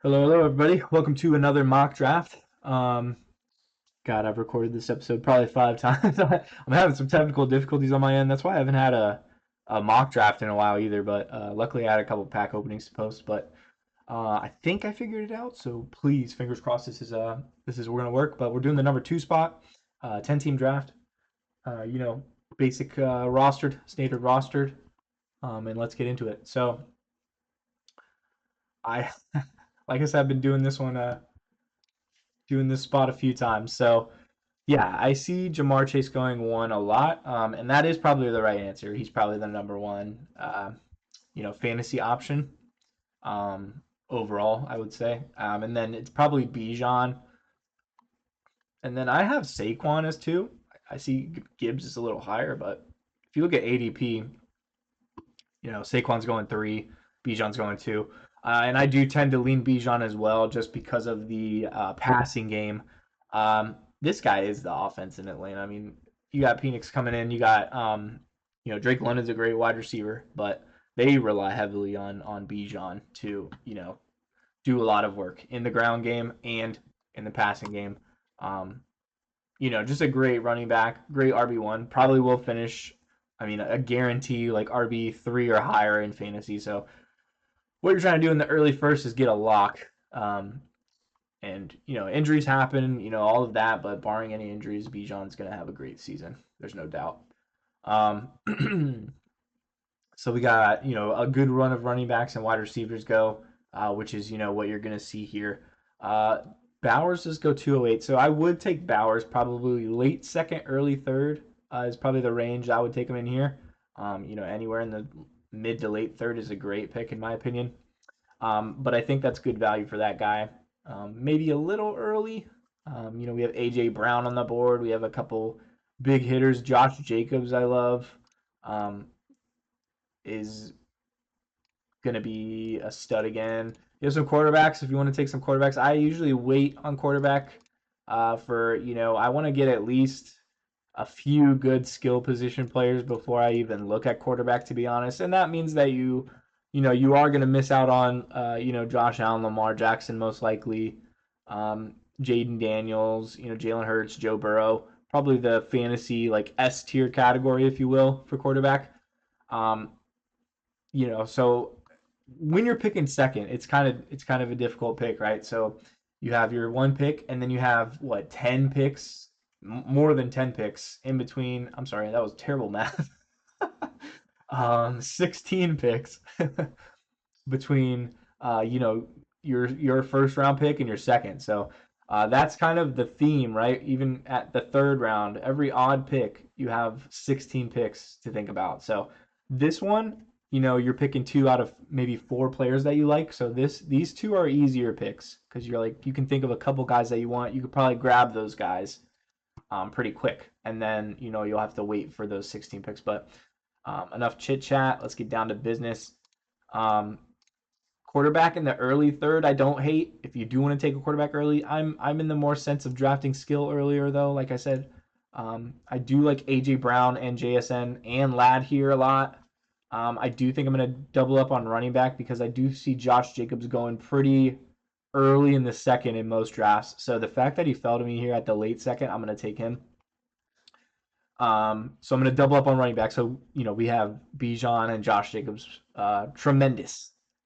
Hello, everybody. Welcome to another mock draft. God, I've recorded this episode probably 5 times. I'm having some technical difficulties on my end. That's why I haven't had a mock draft in a while either. But luckily, I had a couple pack openings to post. But I think I figured it out. So please, fingers crossed, this is we're gonna work. But we're doing the number 2 spot, 10 team draft. Uh, you know, basic rostered, standard rostered. And let's get into it. So I, like I said, I've been doing this spot a few times. So yeah, I see Jamar Chase going one a lot, and that is probably the right answer. He's probably the number one, fantasy option overall, I would say. And then it's probably Bijan, and then I have Saquon as two. I see Gibbs is a little higher, but if you look at ADP, Saquon's going three, Bijan's going two. And I do tend to lean Bijan as well just because of the passing game. This guy is the offense in Atlanta. I mean, you got Penix coming in, you got Drake London's a great wide receiver, but they rely heavily on Bijan to, do a lot of work in the ground game and in the passing game. Um, just a great running back, great RB1. Probably will finish, I mean, a guarantee like RB3 or higher in fantasy. So what you're trying to do in the early first is get a lock. And injuries happen, all of that, but barring any injuries, Bijan's going to have a great season. There's no doubt. Um, so we got a good run of running backs and wide receivers go, which is what you're going to see here. Uh, Bowers does go 208, so I would take Bowers probably late second, early third is probably the range I would take him in here. Anywhere in the mid to late third is a great pick in my opinion. But I think that's good value for that guy. Maybe a little early. We have AJ Brown on the board. We have a couple big hitters. Josh Jacobs, I love, is going to be a stud again. You have some quarterbacks. If you want to take some quarterbacks, I usually wait on quarterback for, I want to get at least a few good skill position players before I even look at quarterback, to be honest. And that means that you are going to miss out on, Josh Allen, Lamar Jackson, most likely, Jaden Daniels, Jalen Hurts, Joe Burrow, probably the fantasy like S tier category, if you will, for quarterback. Um, so when you're picking second, it's kind of a difficult pick, right? So you have your one pick, and then you have what 10 picks, more than 10 picks in between. I'm sorry, that was terrible math. 16 picks between your first round pick and your second. So that's kind of the theme, right? Even at the third round, every odd pick, you have 16 picks to think about. So this one, you're picking two out of maybe four players that you like. So these two are easier picks because you can think of a couple guys that you want. You could probably grab those guys pretty quick, and then you'll have to wait for those 16 picks. But enough chit chat. Let's get down to business. Um, Quarterback in the early third, I don't hate. If you do want to take a quarterback early, I'm in the more sense of drafting skill earlier though. Like I said, I do like AJ Brown and JSN and Ladd here a lot. I do think I'm going to double up on running back because I do see Josh Jacobs going pretty early in the second in most drafts. So the fact that he fell to me here at the late second, I'm going to take him. So I'm going to double up on running back. So, we have Bijan and Josh Jacobs.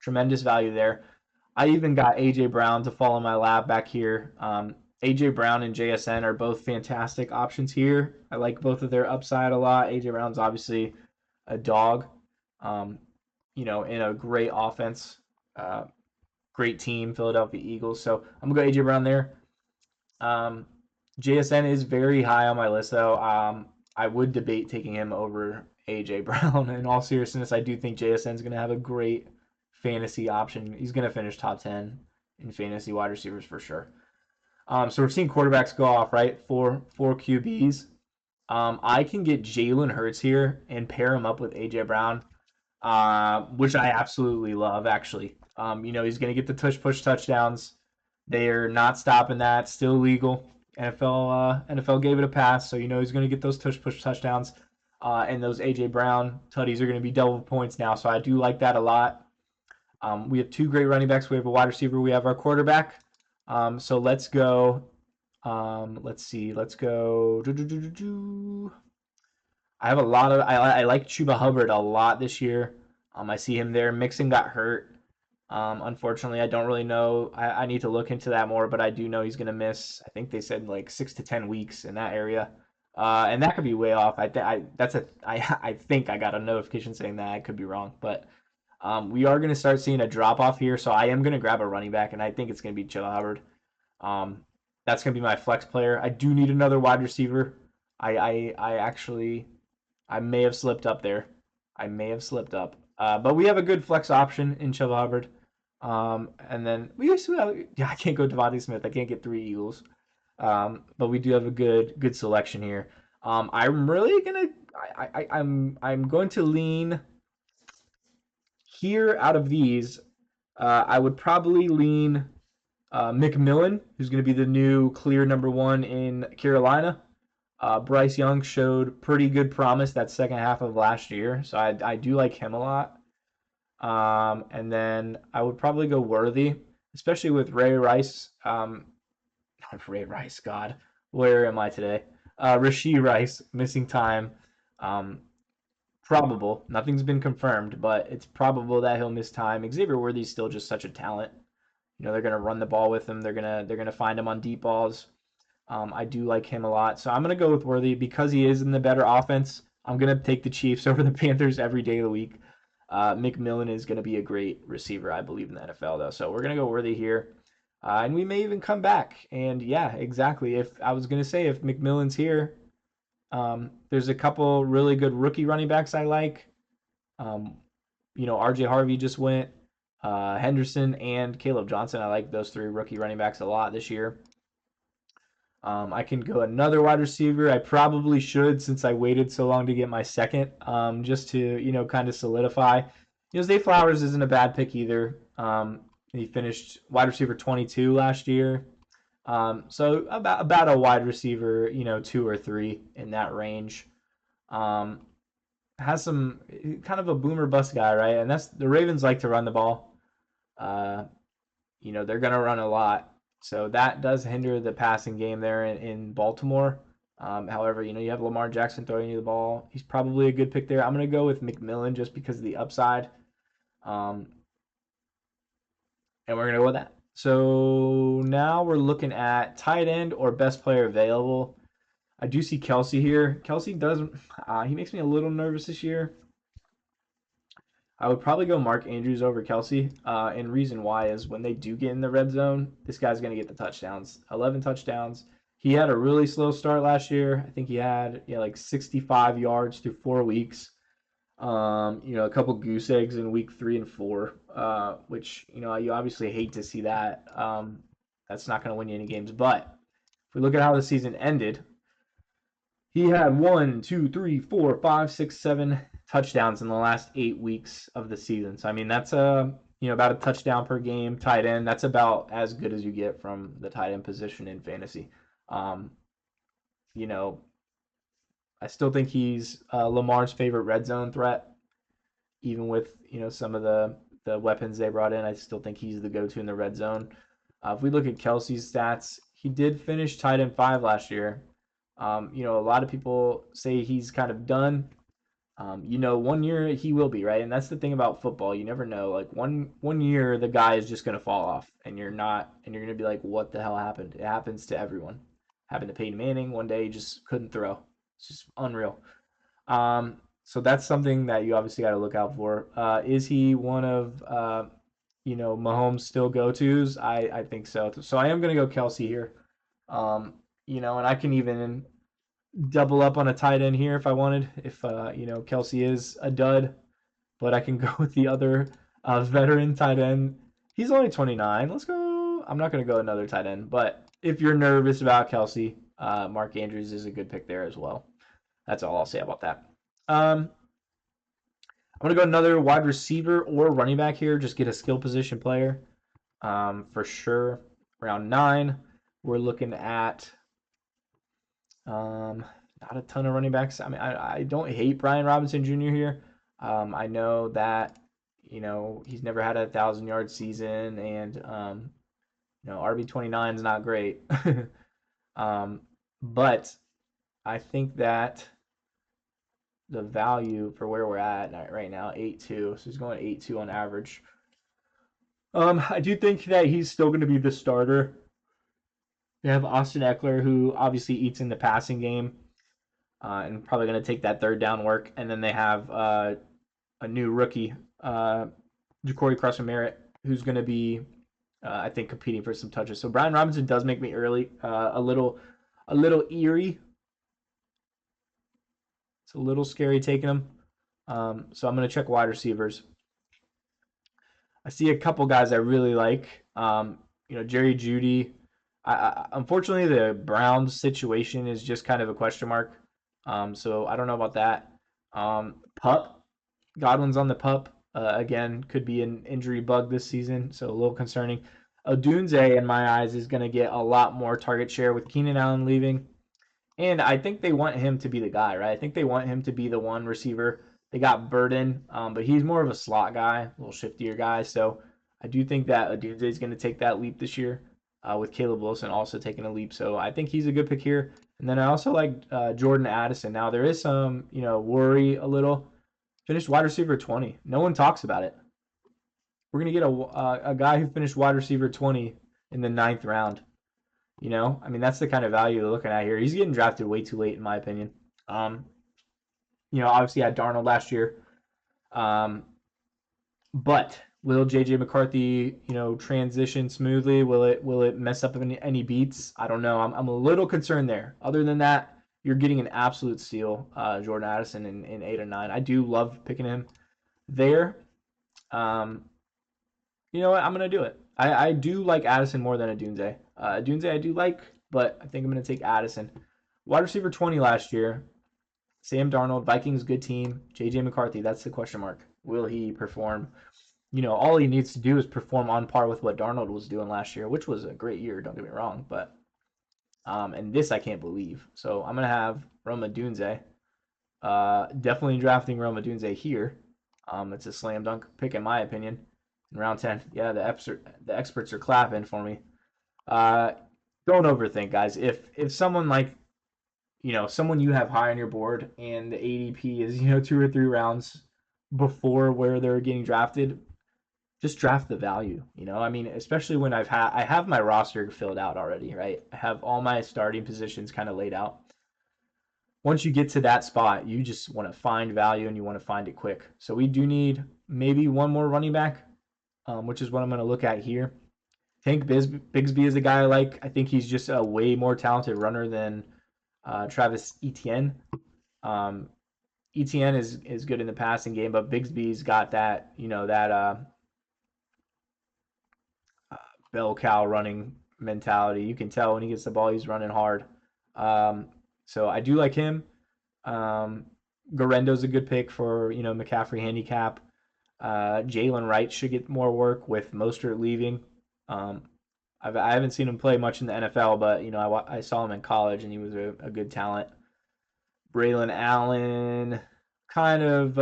Tremendous value there. I even got AJ Brown to fall in my lap back here. AJ Brown and JSN are both fantastic options here. I like both of their upside a lot. AJ Brown's obviously a dog, in a great offense, uh, great team, Philadelphia Eagles. So I'm going to go AJ Brown there. Um, JSN is very high on my list, though. I would debate taking him over AJ Brown. In all seriousness, I do think JSN is going to have a great fantasy option. He's going to finish top 10 in fantasy wide receivers for sure. So we're seeing quarterbacks go off, right? Four QBs. I can get Jalen Hurts here and pair him up with AJ Brown, which I absolutely love, actually. He's going to get the push touchdowns. They're not stopping that. Still legal. NFL gave it a pass, so he's going to get those push touchdowns. And those AJ Brown tutties are going to be double points now, so I do like that a lot. We have two great running backs. We have a wide receiver. We have our quarterback. So let's go. Let's see. Let's go. I have a lot of. I like Chuba Hubbard a lot this year. I see him there. Mixon got hurt. Unfortunately, I don't really know. I need to look into that more, but I do know he's going to miss. I think they said like 6 to 10 weeks in that area, and that could be way off. I think I got a notification saying that. I could be wrong, but we are going to start seeing a drop off here. So I am going to grab a running back, and I think it's going to be Chuba Hubbard. Um, that's going to be my flex player. I do need another wide receiver. I actually I may have slipped up there. I may have slipped up. But we have a good flex option in Chuba Hubbard. And then we used to have, yeah, I can't go Devontae Smith. I can't get 3 Eagles. But we do have a good selection here. I'm really gonna I'm going to lean here out of these. I would probably lean McMillan, who's going to be the new clear #1 in Carolina. Bryce Young showed pretty good promise that second half of last year, so I do like him a lot. And then I would probably go Worthy, especially with Ray Rice. Not Ray Rice, God, where am I today? Rashee Rice missing time. Probable. Nothing's been confirmed, but it's probable that he'll miss time. Xavier Worthy's still just such a talent. You know, they're gonna run the ball with him. They're gonna find him on deep balls. I do like him a lot, so I'm gonna go with Worthy because he is in the better offense. I'm gonna take the Chiefs over the Panthers every day of the week. McMillan is gonna be a great receiver, I believe, in the NFL though. So we're gonna go Worthy here, and we may even come back. And yeah, exactly. If I was gonna say if McMillan's here, there's a couple really good rookie running backs I like. Um, RJ Harvey just went. Henderson and Caleb Johnson. I like those three rookie running backs a lot this year. I can go another wide receiver. I probably should since I waited so long to get my second, just to kind of solidify. Zay Flowers isn't a bad pick either. He finished wide receiver 22 last year. So about a wide receiver, 2 or 3 in that range. Has some kind of a boomer bust guy, right? And that's the Ravens like to run the ball. They're gonna run a lot, so that does hinder the passing game there in Baltimore. However, you have Lamar Jackson throwing you the ball. He's probably a good pick there. I'm gonna go with McMillan just because of the upside. And we're gonna go with that. So now we're looking at tight end or best player available. I do see Kelce here. Kelce doesn't. He makes me a little nervous this year. I would probably go Mark Andrews over Kelce. And reason why is when they do get in the red zone, this guy's going to get the touchdowns. 11 touchdowns. He had a really slow start last year. I think he had like 65 yards through 4 weeks. A couple goose eggs in week 3 and 4, which you obviously hate to see that. That's not going to win you any games. But if we look at how the season ended, he had 1, 2, 3, 4, 5, 6, 7 touchdowns in the last 8 weeks of the season. So I mean that's about a touchdown per game tight end. That's about as good as you get from the tight end position in fantasy. I still think he's Lamar's favorite red zone threat, even with some of the weapons they brought in. I still think he's the go-to in the red zone. If we look at Kelce's stats, he did finish tight end 5 last year. A lot of people say he's kind of done. 1 year he will be, right? And that's the thing about football. You never know. Like one year the guy is just gonna fall off, and you're gonna be like, what the hell happened? It happens to everyone. It happened to Peyton Manning. One day he just couldn't throw. It's just unreal. So that's something that you obviously got to look out for. Is he one of Mahomes' still go-tos? I think so. So I am gonna go Kelce here. And I can even double up on a tight end here if I wanted. If Kelce is a dud, but I can go with the other veteran tight end. He's only 29. Let's go. I'm not gonna go another tight end, but if you're nervous about Kelce, Mark Andrews is a good pick there as well. That's all I'll say about that. I'm gonna go another wide receiver or running back here. Just get a skill position player for sure. Round 9, we're looking at not a ton of running backs. I mean, I don't hate Brian Robinson Jr. here. I know that he's never had a 1,000-yard season, and RB29 is not great. um, but I think that the value for where we're at right now, 8.2, so he's going 8.2 on average. I do think that he's still going to be the starter. They have Austin Eckler, who obviously eats in the passing game, and probably going to take that third down work. And then they have a new rookie, Ja'Cory Carson-Merritt, who's going to be, I think, competing for some touches. So Brian Robinson does make me a little eerie. It's a little scary taking him. So I'm going to check wide receivers. I see a couple guys I really like. Jerry Jeudy. Unfortunately, the Browns situation is just kind of a question mark. So I don't know about that. Pup. Godwin's on the pup. Again, could be an injury bug this season, so a little concerning. Odunze, in my eyes, is going to get a lot more target share with Keenan Allen leaving. And I think they want him to be the guy, right? I think they want him to be the one receiver. They got Burden, but he's more of a slot guy, a little shiftier guy. So I do think that Odunze is going to take that leap this year, with Caleb Wilson also taking a leap. So I think he's a good pick here. And then I also like Jordan Addison. Now there is some, worry a little. Finished wide receiver 20. No one talks about it. We're going to get a guy who finished wide receiver 20 in the 9th round. That's the kind of value they're looking at here. He's getting drafted way too late, in my opinion. Obviously had Darnold last year. But will J.J. McCarthy, transition smoothly? Will it mess up any beats? I don't know. I'm a little concerned there. Other than that, you're getting an absolute steal, Jordan Addison in 8 and 9. I do love picking him there. You know what? I'm going to do it. I do like Addison more than Odunze. Odunze I do like, but I think I'm going to take Addison. Wide receiver 20 last year. Sam Darnold, Vikings, good team. J.J. McCarthy, that's the question mark. Will he perform? All he needs to do is perform on par with what Darnold was doing last year, which was a great year, don't get me wrong. But and this I can't believe. So I'm going to have Rome Odunze. Definitely drafting Rome Odunze here. It's a slam dunk pick in my opinion. In round 10. Yeah, the experts are clapping for me. Don't overthink, guys. If someone like, someone you have high on your board and the ADP is, 2 or 3 rounds before where they're getting drafted, just draft the value. Especially when I have my roster filled out already, right? I have all my starting positions kind of laid out. Once you get to that spot, you just want to find value and you want to find it quick. So we do need maybe one more running back, which is what I'm going to look at here. Tank Bigsby is a guy I like. I think he's just a way more talented runner than Travis Etienne. Etienne is good in the passing game, but Bigsby's got that, bell cow running mentality. You can tell when he gets the ball, he's running hard. So I do like him. Garendo's a good pick for, McCaffrey handicap. Jalen Wright should get more work with Mostert leaving. I haven't seen him play much in the NFL, but I saw him in college and he was a good talent. Braylon Allen, kind of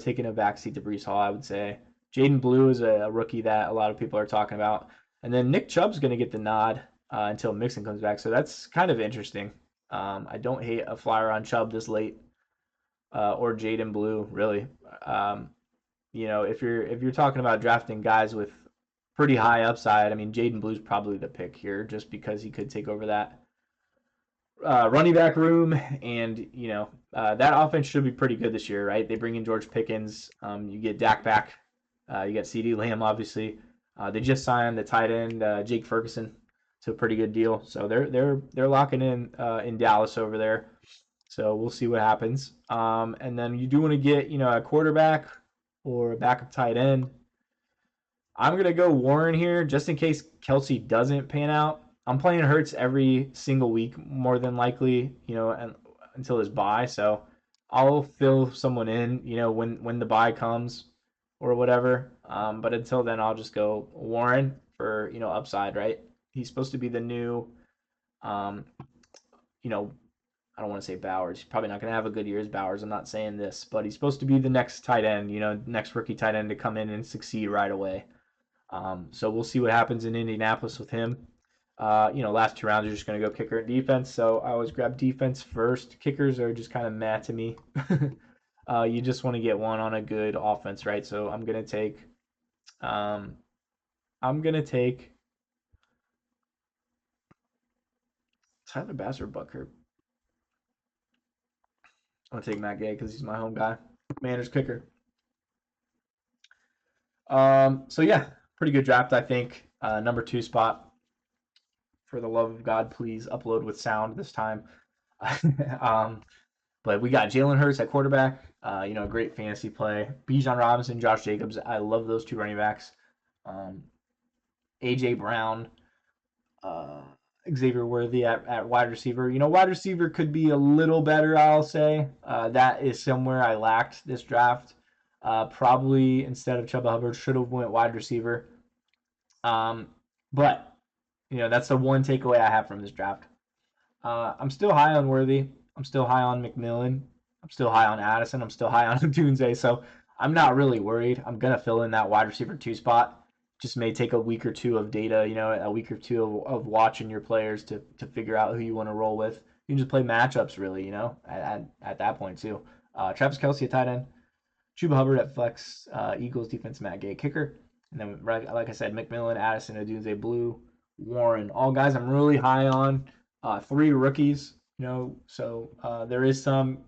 taking a backseat to Breece Hall, I would say. Jaden Blue is a rookie that a lot of people are talking about, and then Nick Chubb's going to get the nod until Mixon comes back, so that's kind of interesting. I don't hate a flyer on Chubb this late, or Jaden Blue really. If you're talking about drafting guys with pretty high upside, Jaden Blue's probably the pick here just because he could take over that running back room, and that offense should be pretty good this year, right? They bring in George Pickens, you get Dak back, you got CeeDee Lamb obviously. They just signed the tight end Jake Ferguson to a pretty good deal, so they're locking in Dallas over there. So we'll see what happens. And then you do want to get a quarterback or a backup tight end. I'm going to go Warren here just in case Kelsey doesn't pan out. I'm playing Hurts every single week, more than likely, until his bye. So I'll fill someone in, when the bye comes or whatever. But until then, I'll just go Warren for, upside, right? He's supposed to be the new, I don't want to say Bowers. He's probably not going to have a good year as Bowers. I'm not saying this, but he's supposed to be the next tight end, next rookie tight end to come in and succeed right away. So we'll see what happens in Indianapolis with him. Last 2 rounds are just going to go kicker and defense. So I always grab defense first. Kickers are just kind of meh to me. You just want to get one on a good offense, right? So I'm gonna take Tyler Bass or Butker. I'm gonna take Matt Gay because he's my home guy. Manners kicker. So yeah, pretty good draft, I think. Number 2 spot. For the love of God, please upload with sound this time. But we got Jalen Hurts at quarterback. Great fantasy play. Bijan Robinson, Josh Jacobs. I love those 2 running backs. AJ Brown, Xavier Worthy at wide receiver. Wide receiver could be a little better, I'll say. That is somewhere I lacked this draft. Probably instead of Chuba Hubbard, should have went wide receiver. But that's the one takeaway I have from this draft. I'm still high on Worthy. I'm still high on McMillan. I'm still high on Addison. I'm still high on Dunze. So I'm not really worried. I'm gonna fill in that wide receiver 2 spot. Just may take a week or 2 of data, a week or 2 of watching your players to figure out who you want to roll with. You can just play matchups, really, at that point, too. Travis Kelce at tight end. Chuba Hubbard at flex. Eagles defense, Matt Gay kicker. And then, like I said, McMillan, Addison, Odunze, Blue, Warren. All guys I'm really high on. 3 rookies, so there is some,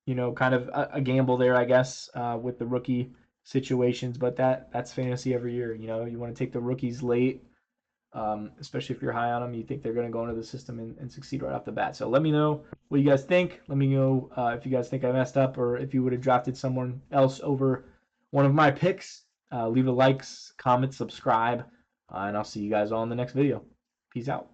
kind of a gamble there, I guess, with the rookie situations, but that's fantasy every year. You want to take the rookies late, especially if you're high on them. You think they're going to go into the system and succeed right off the bat. So let me know what you guys think. Let me know if you guys think I messed up or if you would have drafted someone else over one of my picks. Leave a like, comment, subscribe, and I'll see you guys all in the next video. Peace out.